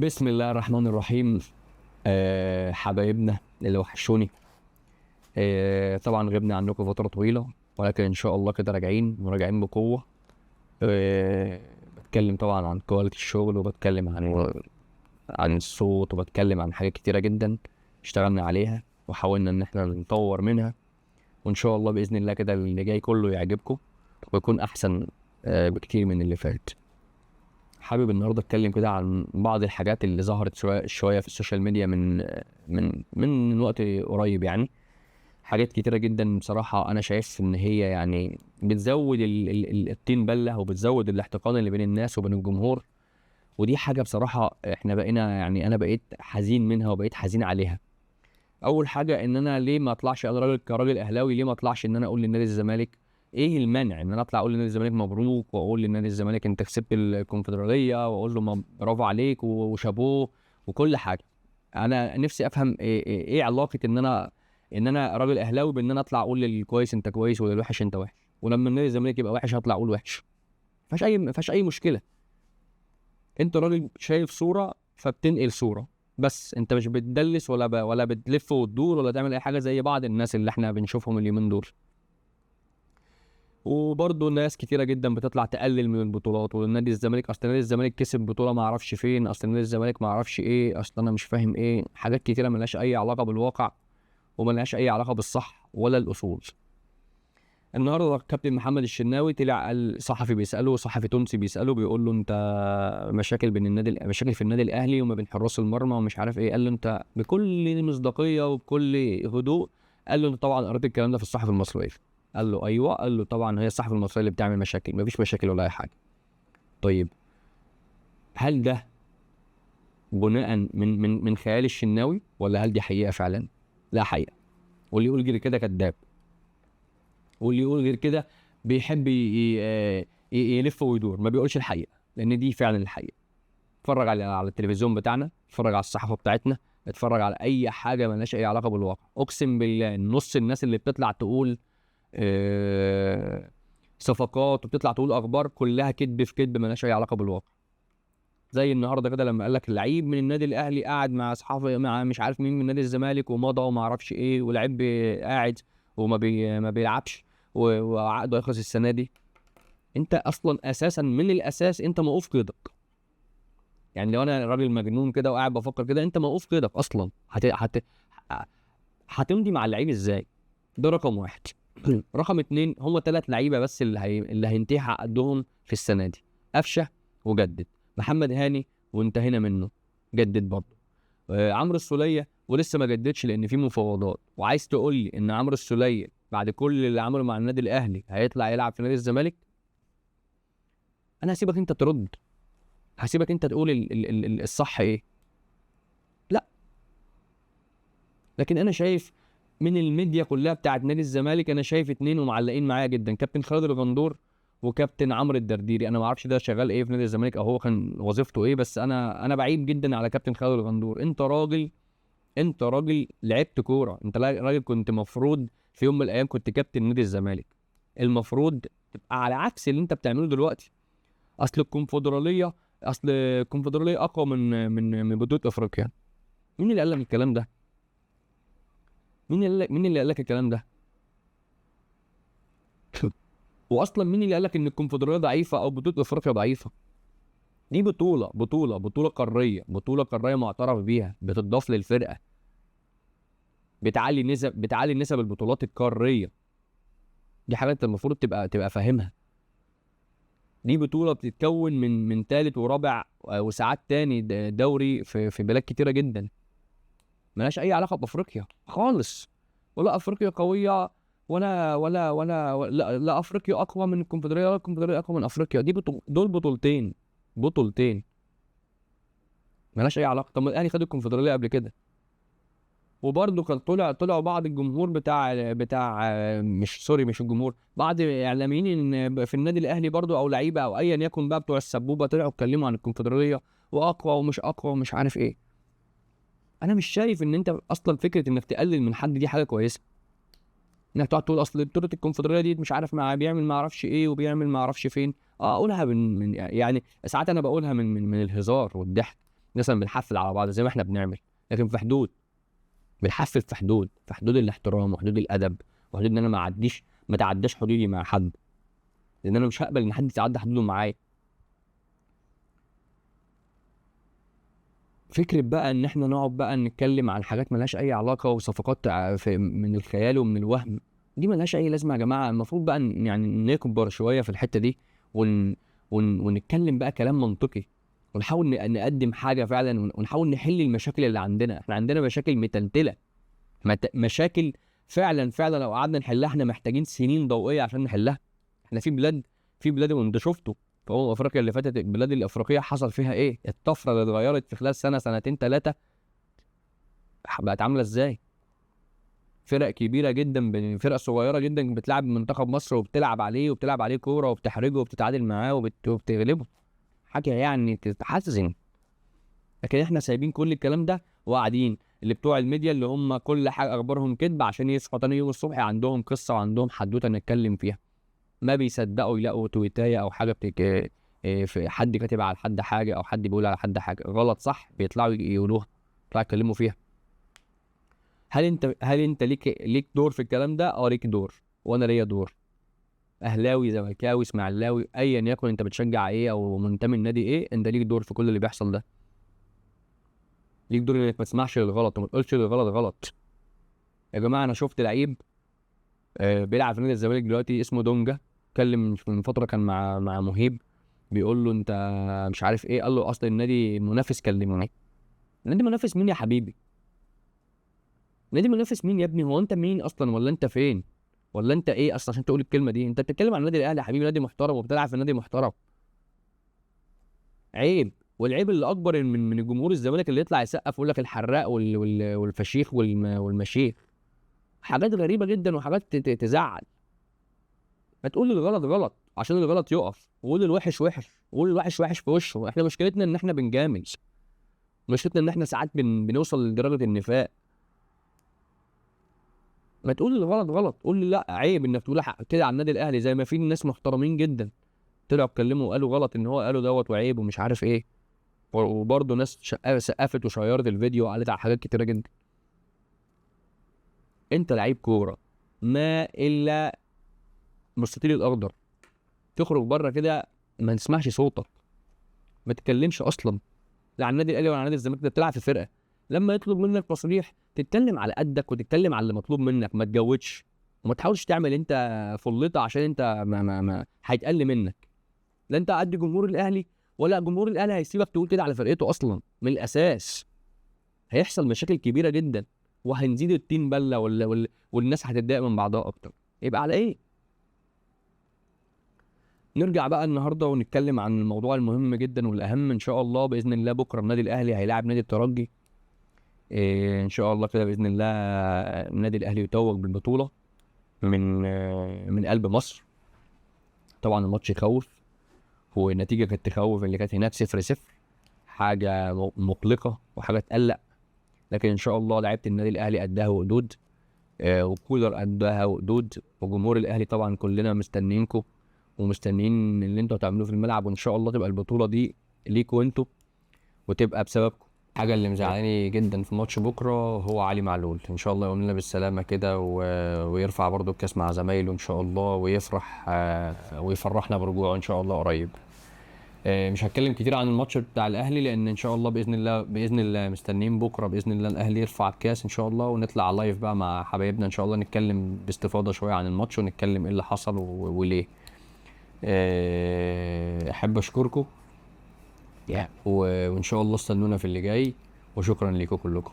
بسم الله الرحمن الرحيم. حبايبنا اللي وحشوني. طبعا غبنا عنكم فترة طويلة، ولكن ان شاء الله كده راجعين بقوة. بتكلم طبعا عن كواليتي الشغل، وبتكلم عن الصوت، وبتكلم عن حاجات كتيرة جدا اشتغلنا عليها وحاولنا ان احنا نطور منها، وان شاء الله بإذن الله كده اللي جاي كله يعجبكم ويكون احسن بكتير من اللي فات. حابب النهارده اتكلم كده عن بعض الحاجات اللي ظهرت شويه في السوشيال ميديا من وقت قريب. يعني حاجات كتيره جدا بصراحه، انا شايف ان هي يعني بتزود الطين بله، وبتزود الاحتقان اللي بين الناس وبين الجمهور. ودي حاجه بصراحه احنا بقينا، يعني انا بقيت حزين منها وبقيت حزين عليها. اول حاجه ان انا ليه ما اطلعش، انا راجل كراجل اهلاوي، ليه ما اطلعش ان انا اقول لنادي الزمالك؟ ايه المانع ان انا اطلع اقول لنادي الزمالك مبروك، واقول لنادي الزمالك انت كسبت الكونفدراليه، واقول له برافو عليك وشابوه وكل حاجه. انا نفسي افهم إيه علاقه ان انا راجل اهلاوي بان انا اطلع اقول للكويس انت كويس وللوحش انت وحش، ولما النادي الزمالك يبقى وحش هطلع اقول وحش. ما فيهاش اي مشكله. انت راجل شايف صوره فبتنقل صوره، بس انت مش بتدلس ولا بتلف وتدور ولا تعمل اي حاجه زي بعض الناس اللي احنا بنشوفهم اليومين دول. وبرضه ناس كتيره جدا بتطلع تقلل من البطولات، والنادي الزمالك اصل نادي الزمالك كسب بطوله ما اعرفش فين، اصل نادي الزمالك ما اعرفش ايه، اصل انا مش فاهم ايه، حاجات كتيره ملهاش اي علاقه بالواقع وملهاش اي علاقه بالصح ولا الاصول. النهارده كابتن محمد الشناوي طلع قال، صحفي تونسي بيساله بيقول له انت مشاكل في النادي الاهلي وما بين حراس المرمى ومش عارف ايه. قال له انت بكل مصداقيه وبكل هدوء، قال له انت طبعا قريت الكلام ده في الصحف المصريه. قال له ايوه. قال له طبعا هي الصحف المصريه اللي بتعمل مشاكل، مفيش مشاكل ولا اي حاجه. طيب، هل ده بناء من خيال الشناوي، ولا هل دي حقيقه فعلا؟ لا، حقيقه. واللي يقول غير كده كذاب، واللي يقول غير كده بيحب يلف ويدور، ما بيقولش الحقيقه، لان دي فعلا الحقيقه. اتفرج على التلفزيون بتاعنا، اتفرج على الصحافه بتاعتنا، اتفرج على اي حاجه مالهاش اي علاقه بالواقع. اقسم بالله نص الناس اللي بتطلع تقول صفقات وبتطلع تقول اخبار كلها كذب في كذب، مالهاش اي علاقه بالواقع. زي النهارده كده لما قال لك اللعيب من النادي الاهلي قاعد مع اصحابه، مع مش عارف مين من نادي الزمالك، ومضى وما اعرفش ايه، ولعيب قاعد ما بيلعبش وعقده هيخلص السنه دي. انت اصلا اساسا من الاساس انت موقوف قيدك. يعني لو انا راجل مجنون كده وقاعد بفكر كده، انت موقوف قيدك اصلا. هتمضي مع اللعيب ازاي؟ ده رقم واحد. رقم اتنين، هم 3 لعيبه بس اللي هينتهي عقدهم في السنه دي: قفشه وجدد، محمد هاني وانتهينا منه جدد برضه، عمرو السوليه ولسه ما جددش لان في مفاوضات. وعايز تقول لي ان عمرو السوليه بعد كل اللي عمله مع النادي الاهلي هيطلع يلعب في نادي الزمالك؟ انا هسيبك انت ترد، هسيبك انت تقول الصح ايه. لا، لكن انا شايف من الميديا كلها بتاعت نادي الزمالك، انا شايف 2 ومعلقين معايا جدا: كابتن خالد الغندور وكابتن عمرو الدرديري. انا ما اعرفش ده شغال ايه في نادي الزمالك او هو كان وظيفته ايه، بس انا بعيب جدا على كابتن خالد الغندور. انت راجل لعبت كوره، انت راجل كنت مفروض في يوم من الايام كنت كابتن نادي الزمالك. المفروض تبقى على عكس اللي انت بتعمله دلوقتي. اصل الكونفدراليه اصل الكونفدراليه اقوى من بطوله افريقيا. مين اللي قال لك الكلام ده؟ مين اللي قال لك الكلام ده؟ واصلا مين اللي قال لك ان الكونفدراليه ضعيفه او بطوله افريقيا ضعيفه؟ دي بطوله قاريه معترف بيها، بتضاف للفرقه، بتعلي نسب البطولات القاريه. دي حاجه انت المفروض تبقى فاهمها. دي بطوله بتتكون من ثالث ورابع وساعات تاني دوري في بلاد كتيره جدا، ملهاش اي علاقه بافريقيا خالص. ولا افريقيا قويه، لا افريقيا اقوى من الكونفدراليه ولا الكونفدراليه اقوى من افريقيا. دول بطولتين ملهاش اي علاقه. طب ما الاهلي خد الكونفدراليه قبل كده، وبرضه كان طلعوا بعض الجمهور بتاع مش الجمهور، بعض اعلاميين ان في النادي الاهلي برضه او لعيبه او ايا يكن بقى بتوع السبوبه طلعوا اتكلموا عن الكونفدراليه واقوى ومش اقوى ومش عارف ايه. انا مش شايف ان انت اصلا فكره انك تقلل من حد دي حاجه كويسه، انك تقعد تقول اصل بطوله الكونفدراليه دي مش عارف بيعمل ما اعرفش ايه وبيعمل ما اعرفش فين. اقولها يعني ساعات انا بقولها من الهزار والضحك، مثلا بنحفل على بعض زي ما احنا بنعمل، لكن في حدود، بنحفل في حدود الاحترام وحدود الادب وحدود ان انا ما تعداش حدودي مع حد، لان انا مش هقبل ان حد يتعدى حدوده معايا. فكرة بقى ان احنا نقعد بقى نتكلم عن حاجات ملهاش اي علاقة وصفقات من الخيال ومن الوهم، دي ملهاش اي لازمة يا جماعة. المفروض بقى يعني نكبر شوية في الحتة دي ونتكلم بقى كلام منطقي، ونحاول نقدم حاجة فعلا، ونحاول نحل المشاكل اللي عندنا. احنا عندنا مشاكل متلتلة، مشاكل فعلا لو قعدنا نحلها احنا محتاجين سنين ضوئية عشان نحلها. احنا في بلاد وانت شفته في افريقيا اللي فاتت، البلاد الافريقيه حصل فيها ايه؟ الطفره اللي اتغيرت في خلال سنه سنتين ثلاثه بقت عامله ازاي؟ فرق كبيره جدا، فرق صغيره جدا بتلعب منتخب مصر وبتلعب عليه كوره وبتحرجه وبتتعادل معاه وبتغلبه، حاجه يعني تتحزن. لكن احنا سايبين كل الكلام ده وقاعدين، اللي بتوع الميديا اللي هم كل حاجه اخبارهم كذب عشان يصحوا تاني يوم الصبح عندهم قصه وعندهم حدوته نتكلم فيها. ما بيصدقوا يلاقوا تويتايه او حاجه في حد كاتب على حد حاجه او حد بيقول على حد حاجه غلط صح، بيطلعوا يقولوها، يطلعوا يتكلموا فيها. هل انت ليك دور في الكلام ده؟ ليك دور، وانا ليا دور. اهلاوي، زملكاوي، اسماعيلاوي، ايا يكن انت بتشجع ايه او منتمي لنادي ايه، انت ليك دور في كل اللي بيحصل ده. ليك دور انك ما تسمعش للغلط وما تقولش للغلط غلط. يا جماعه انا شفت لعيب بيلعب في نادي الزمالك دلوقتي اسمه دونجا، اتكلم من فتره كان مع مهيب، بيقول له انت مش عارف ايه، قال له اصل النادي منافس كلمني. النادي منافس مين يا حبيبي؟ النادي منافس مين يا ابني؟ هو انت مين اصلا؟ ولا انت فين؟ ولا انت ايه اصلا عشان تقول الكلمه دي؟ انت بتتكلم عن النادي الاهلي يا حبيبي، نادي محترم وبتلعب في نادي محترم. عيب. والعيب اللي اكبر من الجمهور الزمالك اللي يطلع يسقف ويقول لك الحراق والفشيخ والمشيخ، حاجات غريبه جدا وحاجات تزعل. ما تقول الغلط غلط عشان الغلط يقف، وقول الوحش وحش، وقول الوحش وحش في وشه. احنا مشكلتنا ان احنا بنجامل، مشكلتنا ان احنا ساعات بنوصل لدرجه النفاق. ما تقول الغلط غلط، قول لي لا عيب انك تقول كده على النادي الاهلي، زي ما في ناس محترمين جدا طلعوا اتكلموا وقالوا غلط ان هو قالوا دوت وعيب ومش عارف ايه، وبرضه ناس سقفت وشيرت الفيديو وقالت على حاجات كتيره جدا. انت لعيب كوره ما الا مستطيل الاخضر، تخرج بره كده ما نسمعش صوتك، ما تتكلمش اصلا لا على النادي الاهلي ولا على نادي الزمالك، انت بتلعب في فرقه. لما يطلب منك تصريح تتكلم على قدك وتتكلم على اللي مطلوب منك، ما تجودش وما تحاولش تعمل انت فليطه عشان انت ما هيتقل منك. لا انت قد جمهور الاهلي ولا جمهور الاهلي هيسيبك تقول كده على فرقته اصلا من الاساس. هيحصل مشاكل كبيره جدا وهنزيد الطين بله والناس هتتضايق من بعضها اكتر. يبقى على ايه؟ نرجع بقى النهارده ونتكلم عن الموضوع المهم جدا والاهم ان شاء الله باذن الله. بكره النادي الاهلي هيلاعب نادي الترجي، ان شاء الله كده باذن الله النادي الاهلي يتوج بالبطوله من قلب مصر. طبعا الماتش يخوف، والنتيجه كانت تخوف، اللي كانت هناك 0-0، حاجه مقلقه وحاجه تقلق. لكن ان شاء الله لعيبه النادي الاهلي قدها وقدود، وكولر قدها وقدود، وجمهور الاهلي طبعا كلنا مستنيينكم ومستنيين اللي انتوا هتعملوه في الملعب، وان شاء الله تبقى البطوله دي ليكوا انتوا وتبقى بسببكم. حاجه اللي مزعلاني جدا في ماتش بكره هو علي معلول، ان شاء الله يقوم لنا بالسلامه كده ويرفع برضو الكاس مع زمايله ان شاء الله، ويفرح ويفرحنا برجوعه ان شاء الله قريب. مش هتكلم كتير عن الماتش بتاع الاهلي لان ان شاء الله باذن الله مستنيين بكره باذن الله الاهلي يرفع الكاس ان شاء الله، ونطلع لايف بقى مع حبايبنا ان شاء الله نتكلم باستفاضه شويه عن الماتش ونتكلم ايه اللي حصل وليه. احب اشكركم وان شاء الله استنونا في اللي جاي، وشكرا لكم كلكم.